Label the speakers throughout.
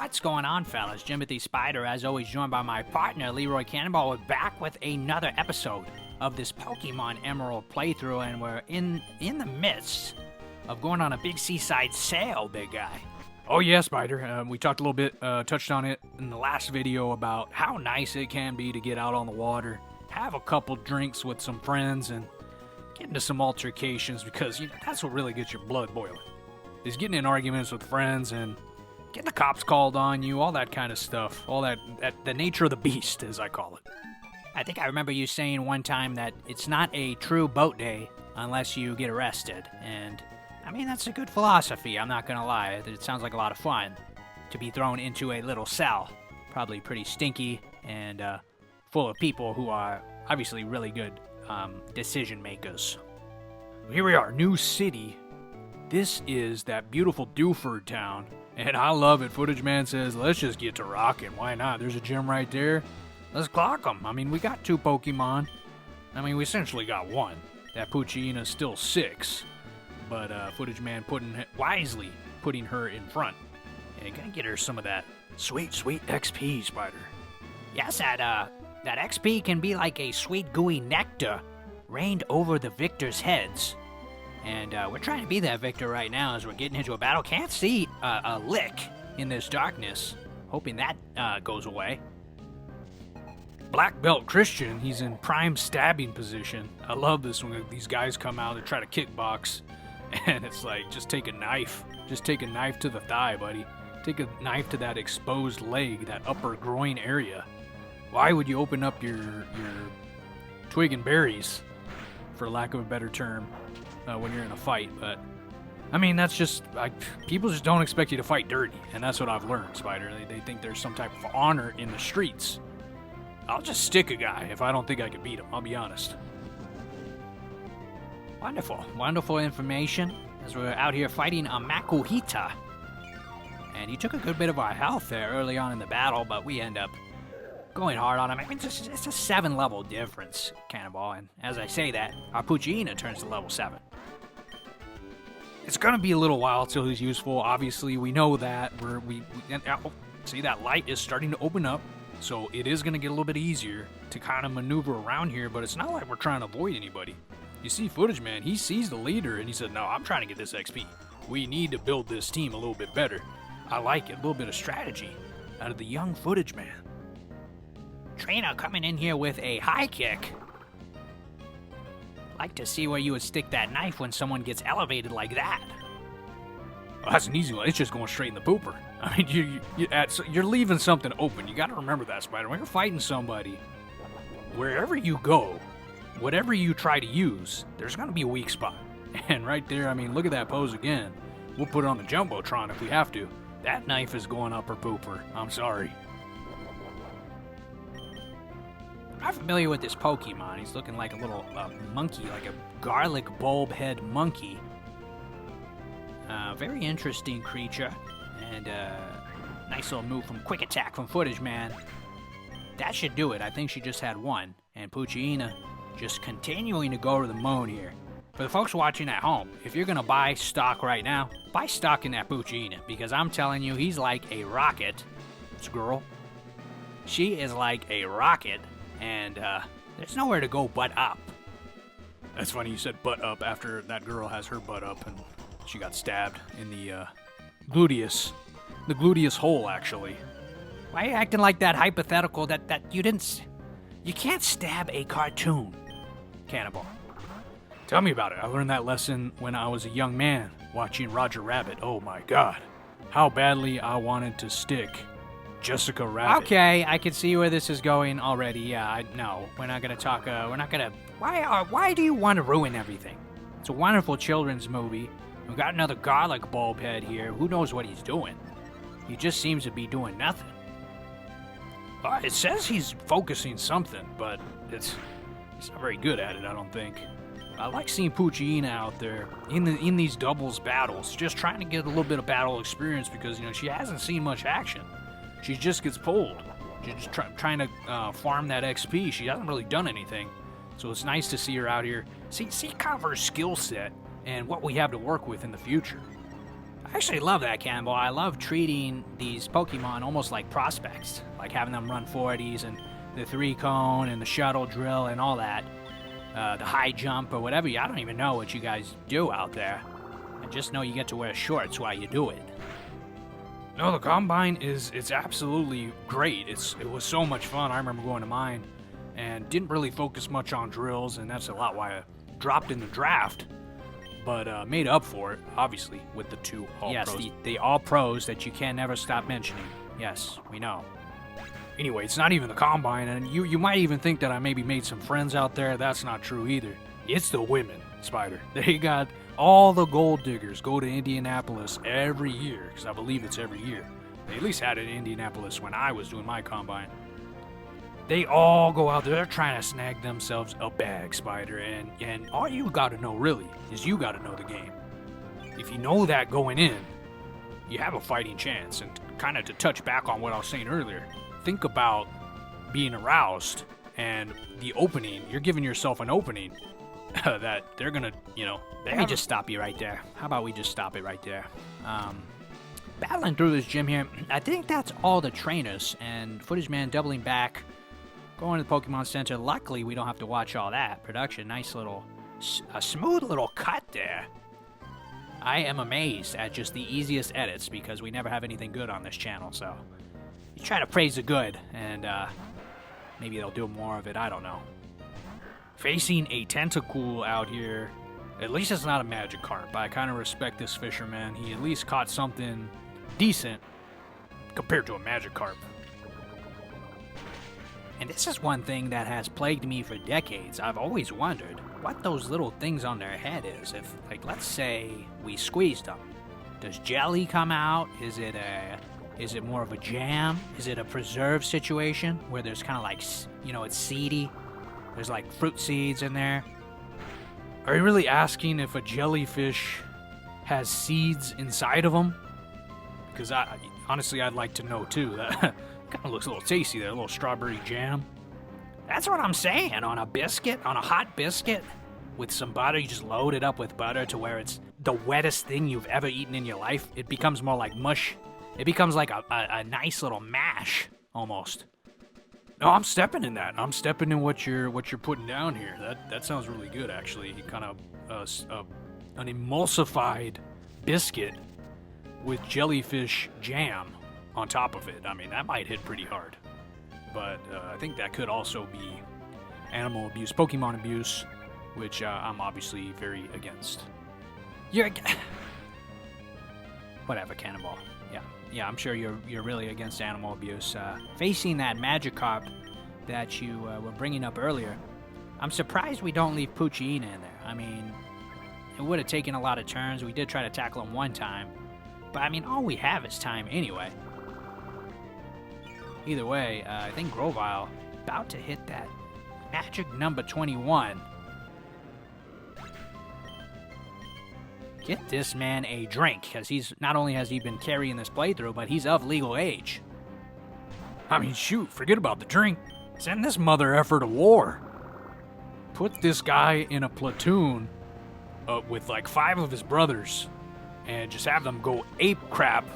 Speaker 1: What's going on, fellas? Jimothy Spyder, as always, joined by my partner, LeRoy Cannonball. We're back with another episode of this Pokémon Emerald playthrough, and we're in the midst of going on a big seaside sail, big guy.
Speaker 2: Oh yeah, Spider. We talked a little bit, touched on it in the last video about how nice it can be to get out on the water, have a couple drinks with some friends, and get into some altercations, because that's what really gets your blood boiling, is getting in arguments with friends and getting the cops called on you, all that kind of stuff, all that the nature of the beast, as I call it.
Speaker 1: I think I remember you saying one time that it's not a true boat day unless you get arrested, and I mean, that's a good philosophy, I'm not gonna lie. It sounds like a lot of fun to be thrown into a little cell, probably pretty stinky and full of people who are obviously really good decision makers.
Speaker 2: Here we are, New City. This is that beautiful Dewford town, and I love it. Footage Man says, let's just get to rocking. Why not? There's a gym right there. Let's clock them. I mean, we got 2 Pokemon. I mean, we essentially got 1. That Poochyina's still 6. But Footage Man wisely putting her in front. And gonna get her some of that sweet, sweet XP, Spider.
Speaker 1: Yes, that XP can be like a sweet gooey nectar rained over the victors' heads. And we're trying to be that victor right now as we're getting into a battle. Can't see a lick in this darkness. Hoping that goes away.
Speaker 2: Black Belt Christian, he's in prime stabbing position. I love this when these guys come out and try to kickbox. And it's like, just take a knife. Just take a knife to the thigh, buddy. Take a knife to that exposed leg, that upper groin area. Why would you open up your twig and berries, for lack of a better term, when you're in a fight? But I mean, that's just people just don't expect you to fight dirty, and that's what I've learned, Spider. They think there's some type of honor in the streets. I'll just stick a guy if I don't think I can beat him. I'll be honest.
Speaker 1: Wonderful information as we're out here fighting a Makuhita. And he took a good bit of our health there early on in the battle, but we end up going hard on him. I mean, it's a 7-level difference, Cannonball, and as I say that, our Poochyina turns to level 7.
Speaker 2: It's gonna be a little while till he's useful. Obviously, we know that. See, that light is starting to open up, so it is gonna get a little bit easier to kind of maneuver around here, but it's not like we're trying to avoid anybody. You see Footage Man, he sees the leader, and he said, no, I'm trying to get this XP. We need to build this team a little bit better. I like it, a little bit of strategy out of the young Footage Man.
Speaker 1: Trainer coming in here with a high kick. Like to see where you would stick that knife when someone gets elevated like that.
Speaker 2: Well, that's an easy one. It's just going straight in the pooper. I mean, you're leaving something open. You got to remember that, Spider. When you're fighting somebody, wherever you go, whatever you try to use, there's going to be a weak spot. And right there, I mean, look at that pose again. We'll put it on the Jumbotron if we have to. That knife is going up her pooper. I'm sorry.
Speaker 1: I'm not familiar with this Pokemon. He's looking like a little monkey, like a garlic bulb head monkey. Very interesting creature. And nice little move from Quick Attack from Footage Man. That should do it. I think she just had 1. And Poochyina just continuing to go to the moon here. For the folks watching at home, if you're going to buy stock right now, buy stock in that Poochyina, because I'm telling you, he's like a rocket. This girl, she is like a rocket, and there's nowhere to go but up.
Speaker 2: That's funny you said butt up after that girl has her butt up and she got stabbed in the gluteus. The gluteus hole, actually.
Speaker 1: Why are you acting like that hypothetical that you didn't... You can't stab a cartoon, Cannonball.
Speaker 2: Tell me about it. I learned that lesson when I was a young man watching Roger Rabbit. Oh my god. How badly I wanted to stick Jessica Rabbit.
Speaker 1: Okay, I can see where this is going already. Yeah, no, we're not gonna talk, why do you want to ruin everything? It's a wonderful children's movie. We've got another garlic bulb head here. Who knows what he's doing? He just seems to be doing nothing.
Speaker 2: It says he's focusing something, but he's not very good at it, I don't think. I like seeing Poochyina out there in these doubles battles, just trying to get a little bit of battle experience because, she hasn't seen much action. She just gets pulled. She's just trying to farm that XP. She hasn't really done anything. So it's nice to see her out here. See kind of her skill set and what we have to work with in the future.
Speaker 1: I actually love that, Cannonball. I love treating these Pokemon almost like prospects, like having them run 40s and the 3-cone and the shuttle drill and all that, the high jump or whatever. I don't even know what you guys do out there. I just know you get to wear shorts while you do it.
Speaker 2: No, the Combine it's absolutely great. It was so much fun. I remember going to mine and didn't really focus much on drills, and that's a lot why I dropped in the draft. But made up for it, obviously, with the 2 All-Pros.
Speaker 1: Yes, the All-Pros that you can never stop mentioning. Yes, we know.
Speaker 2: Anyway, it's not even the Combine, and you might even think that I maybe made some friends out there. That's not true either. It's the women, Spyder. They got all the gold diggers go to Indianapolis every year, because I believe it's every year. They at least had it in Indianapolis when I was doing my Combine. They all go out there trying to snag themselves a bag, Spyder, and all you gotta know, really, is you gotta know the game. If you know that going in, you have a fighting chance. And kind of to touch back on what I was saying earlier, think about being aroused and the opening. You're giving yourself an opening that they're gonna,
Speaker 1: Let me just stop you right there. How about we just stop it right there? Battling through this gym here, I think that's all the trainers, and Footage Man doubling back, going to the Pokemon Center. Luckily, we don't have to watch all that. Production, nice little, a smooth little cut there. I am amazed at just the easiest edits because we never have anything good on this channel, so you try to praise the good, and maybe they'll do more of it, I don't know.
Speaker 2: Facing a Tentacool out here, at least it's not a Magikarp. I kind of respect this fisherman. He at least caught something decent compared to a Magikarp.
Speaker 1: And this is one thing that has plagued me for decades. I've always wondered what those little things on their head is. If, like, let's say we squeezed them, does jelly come out? Is it more of a jam? Is it a preserve situation where there's kind of like, it's seedy? There's like fruit seeds in there.
Speaker 2: Are you really asking if a jellyfish has seeds inside of them? Because honestly, I'd like to know too. That kind of looks a little tasty there, a little strawberry jam.
Speaker 1: That's what I'm saying. On a biscuit, on a hot biscuit, with some butter, you just load it up with butter to where it's the wettest thing you've ever eaten in your life. It becomes more like mush. It becomes like a nice little mash, almost.
Speaker 2: No, I'm stepping in that. I'm stepping in what you're putting down here. That sounds really good, actually. Kind of an emulsified biscuit with jellyfish jam on top of it. I mean, that might hit pretty hard. But I think that could also be animal abuse, Pokemon abuse, which I'm obviously very against.
Speaker 1: Whatever, Cannonball. Yeah, I'm sure you're really against animal abuse. Facing that Magikarp that you were bringing up earlier, I'm surprised we don't leave Poochyena in there. I mean, it would have taken a lot of turns. We did try to tackle him one time, but I mean, all we have is time anyway. Either way, I think Grovyle about to hit that magic number 21. Get this man a drink, because he's not only has he been carrying this playthrough, but he's of legal age.
Speaker 2: I mean, shoot, forget about the drink. Send this mother effer to war. Put this guy in a platoon with like 5 of his brothers and just have them go ape crap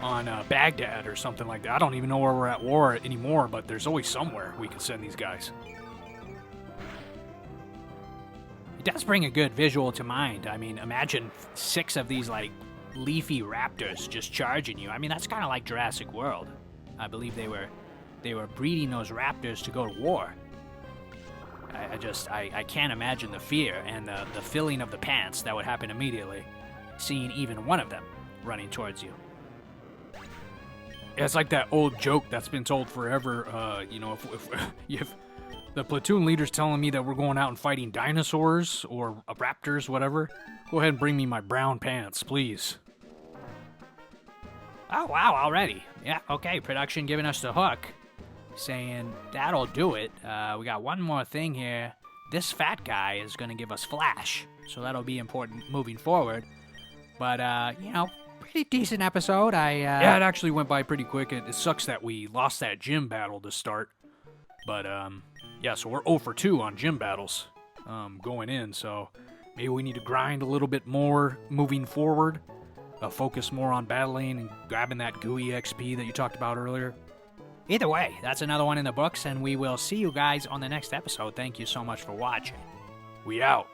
Speaker 2: on Baghdad or something like that. I don't even know where we're at war anymore, but there's always somewhere we can send these guys.
Speaker 1: It does bring a good visual to mind. I mean, imagine 6 of these, like, leafy raptors just charging you. I mean, that's kind of like Jurassic World. I believe they were breeding those raptors to go to war. I can't imagine the fear and the filling of the pants that would happen immediately, seeing even one of them running towards you.
Speaker 2: Yeah, it's like that old joke that's been told forever. If the platoon leader's telling me that we're going out and fighting dinosaurs or raptors, whatever, go ahead and bring me my brown pants, please.
Speaker 1: Oh, wow, already. Yeah, okay, production giving us the hook, saying that'll do it. We got one more thing here. This fat guy is going to give us Flash, so that'll be important moving forward. But, pretty decent episode.
Speaker 2: Yeah, it actually went by pretty quick. It sucks that we lost that gym battle to start. But, yeah, so we're 0 for 2 on gym battles going in, so maybe we need to grind a little bit more moving forward. focus more on battling and grabbing that gooey XP that you talked about earlier.
Speaker 1: Either way, that's another one in the books, and we will see you guys on the next episode. Thank you so much for watching.
Speaker 2: We out.